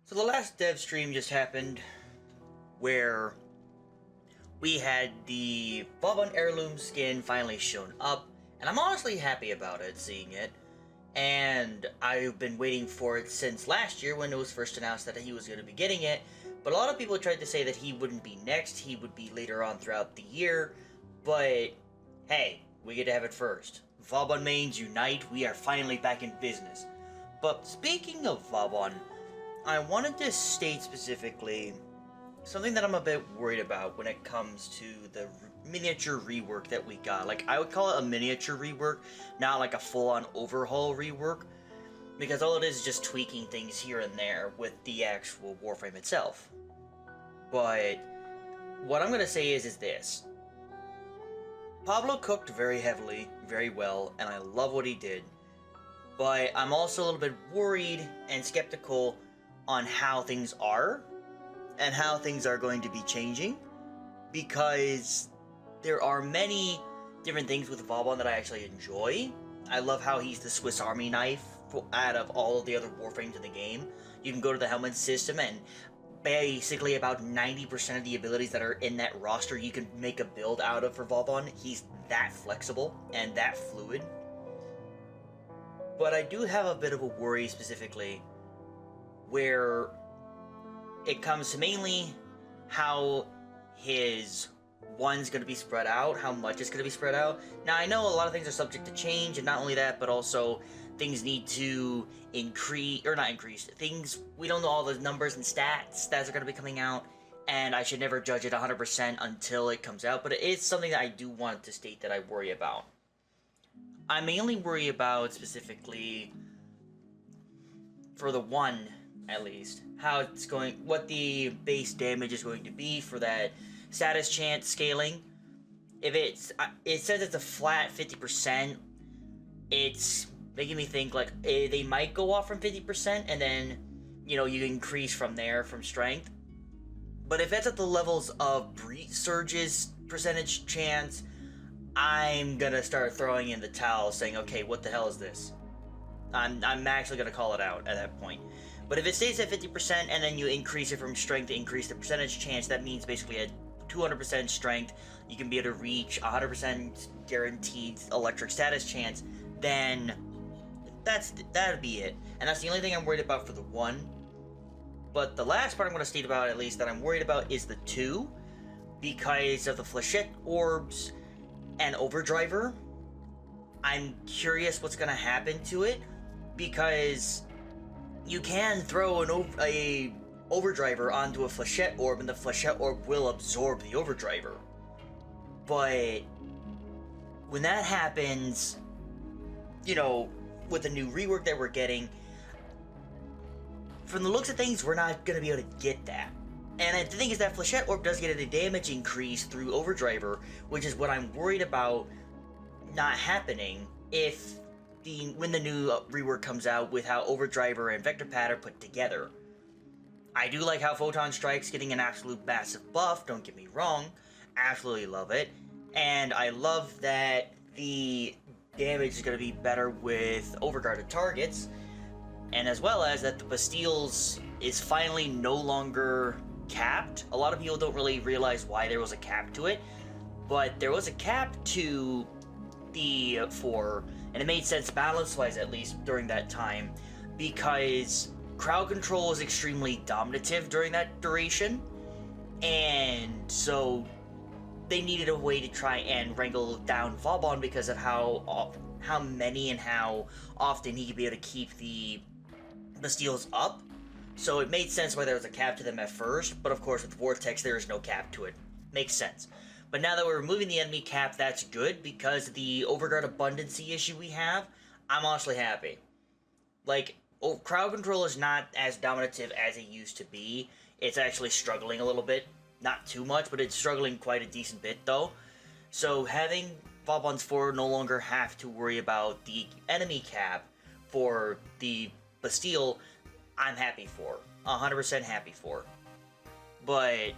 So the last dev stream just happened where we had the Vauban heirloom skin finally shown up, and I'm honestly happy about it, seeing it. And I've been waiting for it since last year when it was first announced that he was going to be getting it. But a lot of people tried to say that he wouldn't be next, he would be later on throughout the year. But hey, we get to have it first. VAUBANS Unite, we are finally back in business. But speaking of Vauban, I wanted to state specifically something that I'm a bit worried about when it comes to the miniature rework that we got. Like, I would call it a miniature rework, not like a full-on overhaul rework, because all it is just tweaking things here and there with the actual Warframe itself. But what I'm going to say is this. Pablo cooked very heavily, very well, and I love what he did. But I'm also a little bit worried and skeptical on how things are and how things are going to be changing, because there are many different things with Vauban that I actually enjoy. I love how he's the Swiss Army knife out of all of the other Warframes in the game. You can go to the helmet system and basically about 90% of the abilities that are in that roster you can make a build out of for Vauban. He's that flexible and that fluid. But I do have a bit of a worry specifically where it comes to mainly how his one's going to be spread out, how much it's going to be spread out. Now, I know a lot of things are subject to change, and not only that, but also things need to increase, or not increase, things, we don't know all the numbers and stats that are going to be coming out, and I should never judge it 100% until it comes out, but it is something that I do want to state that I worry about. I mainly worry about, specifically, for the one, at least, how it's going, what the base damage is going to be for that status chance scaling. If it says it's a flat 50%, it's making me think like they might go off from 50% and then, you know, you increase from there from strength. But if it's at the levels of breach surges percentage chance, I'm gonna start throwing in the towel saying, okay, what the hell is this? I'm actually gonna call it out at that point. But if it stays at 50% and then you increase it from strength to increase the percentage chance, that means basically at 200% strength, you can be able to reach 100% guaranteed electric status chance, then that'd be it. And that's the only thing I'm worried about for the 1. But the last part I'm going to state about, at least, that I'm worried about is the 2, because of the flechette orbs and overdriver. I'm curious what's going to happen to it, because you can throw a overdriver onto a flechette orb, and the flechette orb will absorb the overdriver. But when that happens, you know, with the new rework that we're getting, from the looks of things, we're not going to be able to get that. And the thing is that flechette orb does get a damage increase through overdriver, which is what I'm worried about not happening when the new rework comes out with how overdriver and vector pad are put together. I do like how Photon Strike's getting an absolute massive buff, don't get me wrong, absolutely love it. And I love that the damage is going to be better with overguarded targets, and as well as that the Bastilles is finally no longer capped. A lot of people don't really realize why there was a cap to it, but there was a cap to the 4, and it made sense balance-wise, at least during that time, because crowd control was extremely dominative during that duration, and so they needed a way to try and wrangle down Vauban because of how many and how often he could be able to keep the Bastilles up. So it made sense why there was a cap to them at first, but of course with Vortex there is no cap to it. Makes sense. But now that we're removing the enemy cap, that's good, because of the overguard abundancy issue we have, I'm honestly happy. Like, crowd control is not as dominative as it used to be. It's actually struggling a little bit. Not too much, but it's struggling quite a decent bit, though. So having Vauban's 4 no longer have to worry about the enemy cap for the Bastille, I'm happy for. 100% happy for. But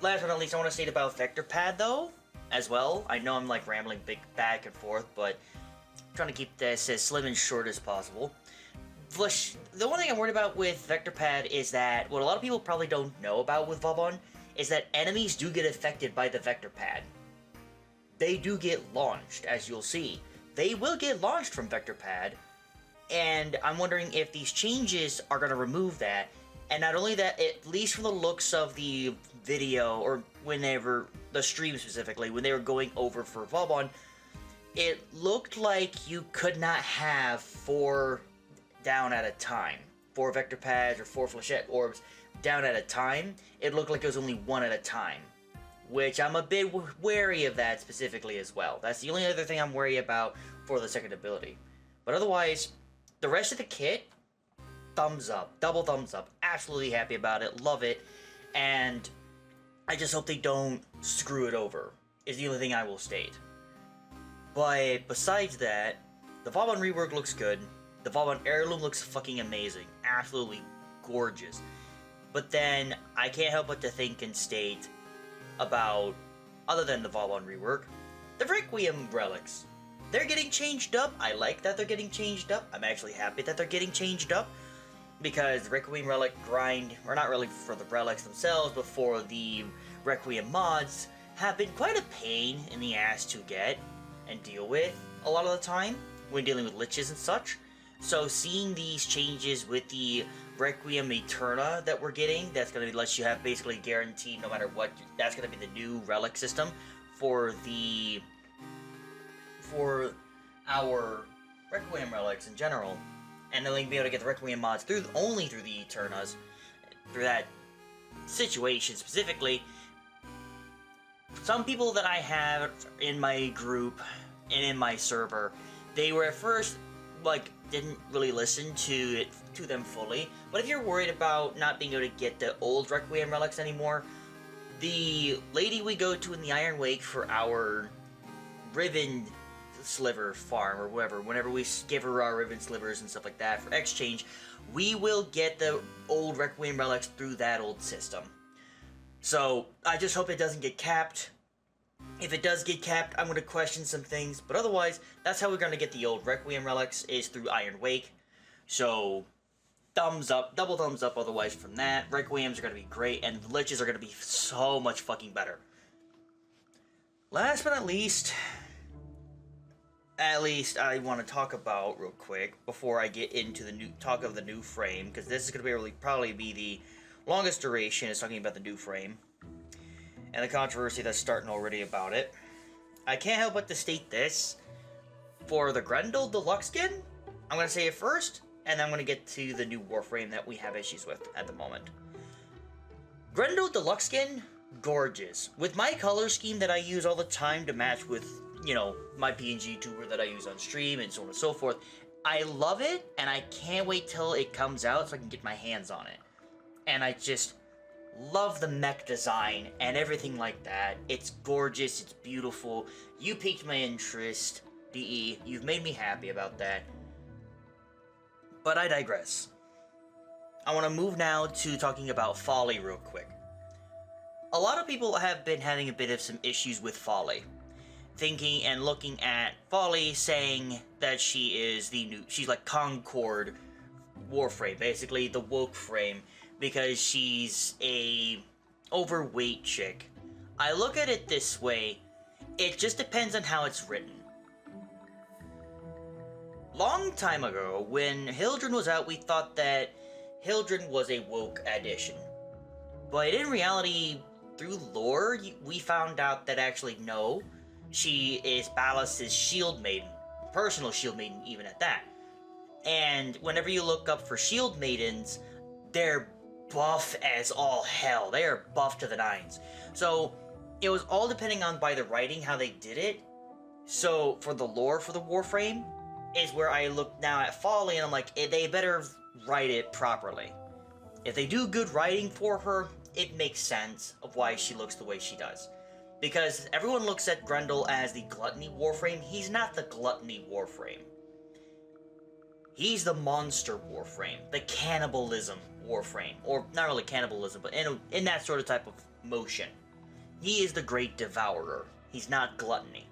last but not least, I want to state about Vector Pad, though, as well. I know I'm, like, rambling back and forth, but I'm trying to keep this as slim and short as possible. the one thing I'm worried about with Vector Pad is that what a lot of people probably don't know about with Vauban is that enemies do get affected by the Vector Pad. They do get launched, as you'll see. They will get launched from Vector Pad, and I'm wondering if these changes are going to remove that. And not only that, at least from the looks of the video, or whenever, the stream specifically, when they were going over for Vauban, it looked like you could not have 4 down at a time. 4 Vector Pads or 4 Flechette Orbs down at a time. It looked like it was only 1 at a time. Which I'm a bit wary of that specifically as well. That's the only other thing I'm worried about for the second ability. But otherwise, the rest of the kit, thumbs up. Double thumbs up. Absolutely happy about it. Love it. And I just hope they don't screw it over, is the only thing I will state. But besides that, the Vauban Rework looks good. The Vauban Heirloom looks fucking amazing. Absolutely gorgeous. But then, I can't help but to think and state about, other than the Vauban Rework, the Requiem relics. They're getting changed up. I like that they're getting changed up. I'm actually happy that they're getting changed up, because the Requiem relic grind, or not really for the relics themselves, but for the Requiem mods, have been quite a pain in the ass to get and deal with a lot of the time when dealing with liches and such. So seeing these changes with the Requiem Eterna that we're getting, that's going to let you have basically guaranteed no matter what, that's going to be the new relic system for our Requiem relics in general. And then you'll be able to get the Requiem mods only through the Eternas, through that situation specifically. Some people that I have in my group and in my server, they were at first didn't really listen to them fully. But if you're worried about not being able to get the old Requiem relics anymore, the lady we go to in the Iron Wake for our Riven Sliver farm or whatever, whenever we give her our Riven Slivers and stuff like that for exchange, we will get the old Requiem relics through that old system. So I just hope it doesn't get capped. If it does get capped, I'm going to question some things, but otherwise, that's how we're going to get the old Requiem relics, is through Iron Wake. So, thumbs up, double thumbs up otherwise from that. Requiems are going to be great, and the liches are going to be so much fucking better. Last but not least, I want to talk about real quick, before I get into the new frame, because this is going to probably be the longest duration, is talking about the new frame. And the controversy that's starting already about it. I can't help but to state this. For the Grendel Deluxe skin, I'm going to say it first, and then I'm going to get to the new Warframe that we have issues with at the moment. Grendel Deluxe skin, gorgeous. With my color scheme that I use all the time to match with, my PNG tuber that I use on stream and so on and so forth, I love it, and I can't wait till it comes out so I can get my hands on it. And I just love the mech design and everything like that. It's gorgeous, it's beautiful. You piqued my interest, DE. You've made me happy about that. But I digress. I want to move now to talking about Follie real quick. A lot of people have been having a bit of some issues with Follie. Thinking and looking at Follie, saying that she's like Concord Warframe, basically the woke frame, because she's a overweight chick. I look at it this way, it just depends on how it's written. Long time ago, when Hildren was out, we thought that Hildren was a woke addition. But in reality, through lore, we found out that actually no, she is Ballas's shield maiden. Personal shield maiden even at that. And whenever you look up for shield maidens, they're buff as all hell. They are buff to the nines. So it was all depending on by the writing how they did it. So for the lore for the Warframe is where I look now at Follie and I'm like, they better write it properly. If they do good writing for her, it makes sense of why she looks the way she does. Because everyone looks at Grendel as the Gluttony Warframe. He's not the Gluttony Warframe. He's the Monster Warframe, the Cannibalism Warframe, or not really cannibalism, but in that sort of type of motion. He is the Great Devourer. He's not Gluttony.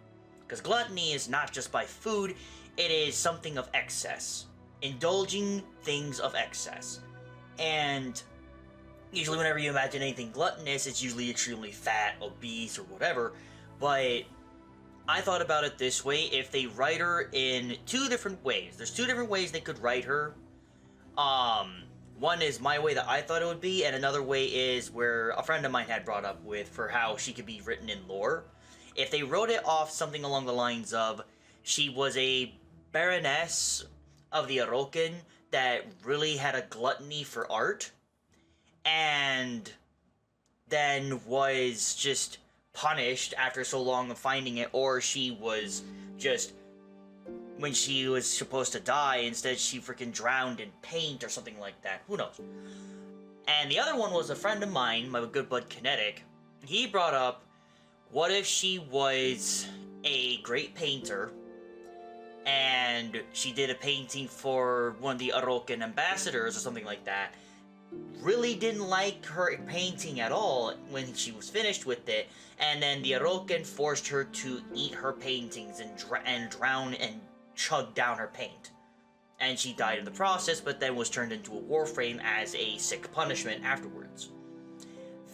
Because Gluttony is not just by food, it is something of excess. indulging things of excess. And usually whenever you imagine anything gluttonous, it's usually extremely fat, obese, or whatever. But I thought about it this way: if they write her in two different ways. There's two different ways they could write her. One is my way that I thought it would be, and another way is where a friend of mine had brought up with for how she could be written in lore. If they wrote it off something along the lines of she was a baroness of the Orokin that really had a gluttony for art, and then was just punished after so long of finding it, or she was just, when she was supposed to die, instead she freaking drowned in paint or something like that. Who knows? And the other one was a friend of mine, my good bud Kinetic. He brought up, what if she was a great painter, and she did a painting for one of the Orokin ambassadors or something like that, really didn't like her painting at all when she was finished with it, and then the Orokin forced her to eat her paintings and drown and chug down her paint. And she died in the process, but then was turned into a Warframe as a sick punishment afterwards.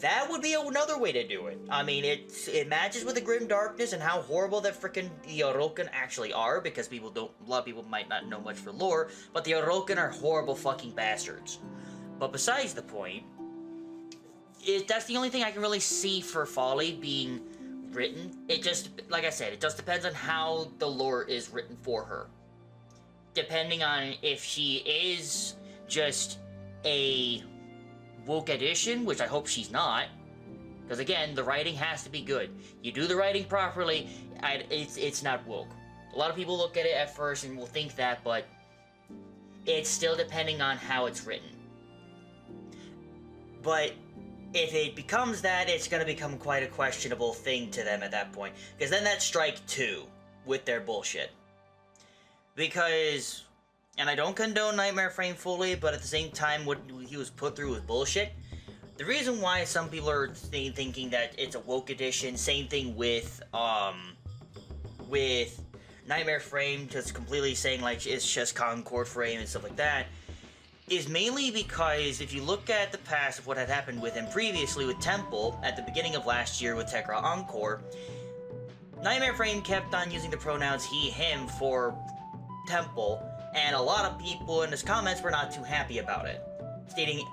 That would be another way to do it. I mean, it matches with the grim darkness and how horrible that frickin' the Orokin actually are, because a lot of people might not know much for lore, but the Orokin are horrible fucking bastards. But besides the point, that's the only thing I can really see for Follie being written. It just, like I said, it just depends on how the lore is written for her. Depending on if she is just a woke edition, which I hope she's not. Because again, the writing has to be good. You do the writing properly, it's not woke. A lot of people look at it at first and will think that, but it's still depending on how it's written. But if it becomes that, it's going to become quite a questionable thing to them at that point. Because then that's strike two with their bullshit. Because, and I don't condone Nightmare Frame fully, but at the same time, what he was put through was bullshit. The reason why some people are thinking that it's a woke edition, same thing with Nightmare Frame, just completely saying like it's just Concord Frame and stuff like that, is mainly because if you look at the past of what had happened with him previously with Temple, at the beginning of last year with Tekra Encore, Nightmare Frame kept on using the pronouns he, him for Temple, and a lot of people in his comments were not too happy about it, stating,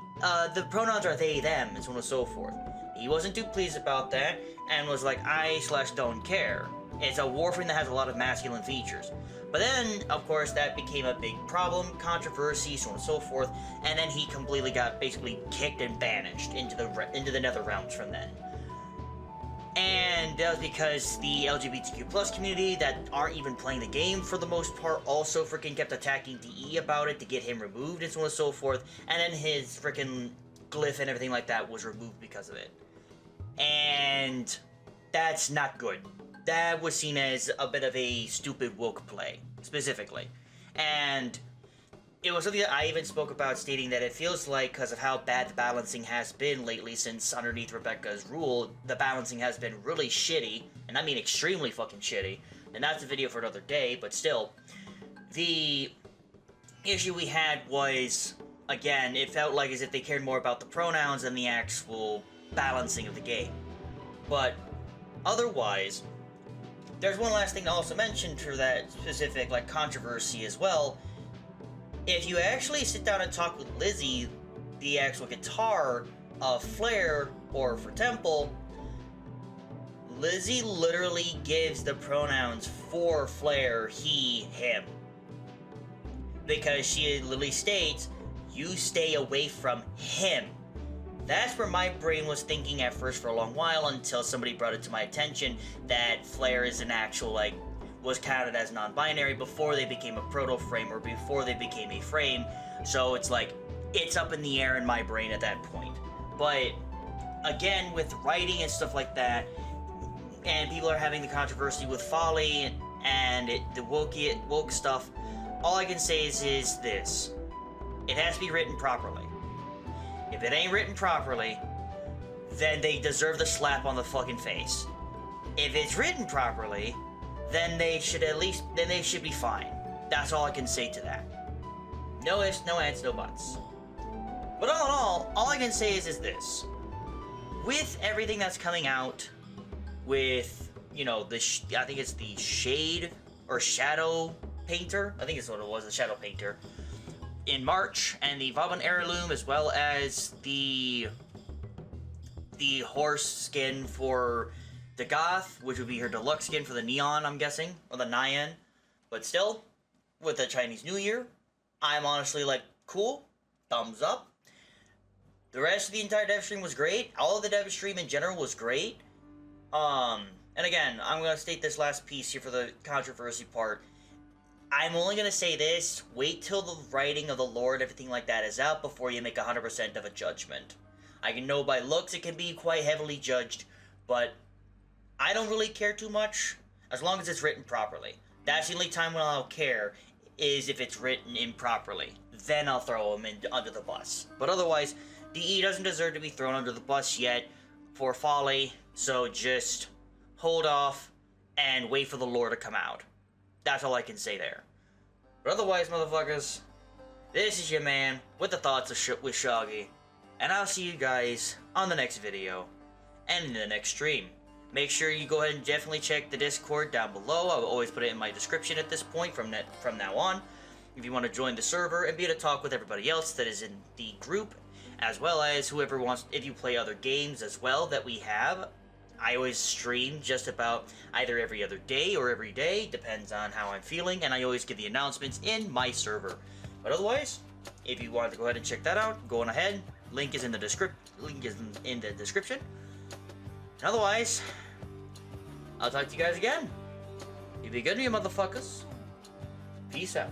the pronouns are they, them, and so on and so forth. He wasn't too pleased about that, and was like, I/don't care. It's a Warframe that has a lot of masculine features. But then, of course, that became a big problem, controversy, so on and so forth, and then he completely got basically kicked and banished into the Nether Realms from then. And that was because the LGBTQ plus community that aren't even playing the game for the most part also freaking kept attacking DE about it to get him removed and so on and so forth, and then his freaking glyph and everything like that was removed because of it. And that's not good. That was seen as a bit of a stupid woke play, specifically. And it was something that I even spoke about, stating that it feels like, because of how bad the balancing has been lately since underneath Rebecca's rule, the balancing has been really shitty, and I mean extremely fucking shitty, and that's a video for another day, but still. The issue we had was, again, it felt like as if they cared more about the pronouns than the actual balancing of the game. But otherwise, there's one last thing to also mention for that specific, like, controversy as well. If you actually sit down and talk with Lizzie, the actual guitar of Flare, or for Temple, Lizzie literally gives the pronouns for Flare, he, him. Because she literally states, you stay away from him. That's where my brain was thinking at first for a long while, until somebody brought it to my attention that Flare is an actual, like, was counted as non-binary before they became a proto-frame, or before they became a frame. So it's like, it's up in the air in my brain at that point. But again, with writing and stuff like that, and people are having the controversy with Follie and the woke stuff, all I can say is this. It has to be written properly. If it ain't written properly, then they deserve the slap on the fucking face. If it's written properly, then they should be fine. That's all I can say to that. No ifs, no ands, no buts. But all in all I can say is this. With everything that's coming out, with, you know, I think it's the Shade or Shadow Painter, I think it's what it was, the Shadow Painter, in March, and the Vauban Heirloom, as well as the horse skin for the Goth, which would be her deluxe skin for the Neon, I'm guessing, or the Nyan. But still, with the Chinese New Year, I'm honestly like, cool, thumbs up. The rest of the entire Devstream was great. All of the Devstream in general was great. And again, I'm going to state this last piece here for the controversy part. I'm only going to say this, wait till the writing of the lore and everything like that is out before you make 100% of a judgment. I can know by looks it can be quite heavily judged, but I don't really care too much, as long as it's written properly. That's the only time when I'll care, is if it's written improperly. Then I'll throw him under the bus. But otherwise, DE doesn't deserve to be thrown under the bus yet for Follie, so just hold off and wait for the lore to come out. That's all I can say there. But otherwise, motherfuckers, this is your man with the thoughts with Shawggy, and I'll see you guys on the next video and in the next stream. Make sure you go ahead and definitely check the Discord down below. I'll always put it in my description at this point from now on. If you want to join the server and be able to talk with everybody else that is in the group, as well as whoever wants, if you play other games as well that we have. I always stream just about either every other day or every day, depends on how I'm feeling, and I always give the announcements in my server. But otherwise, if you wanted to go ahead and check that out, go on ahead. Link is in the description. Otherwise, I'll talk to you guys again. You be good to you, motherfuckers. Peace out.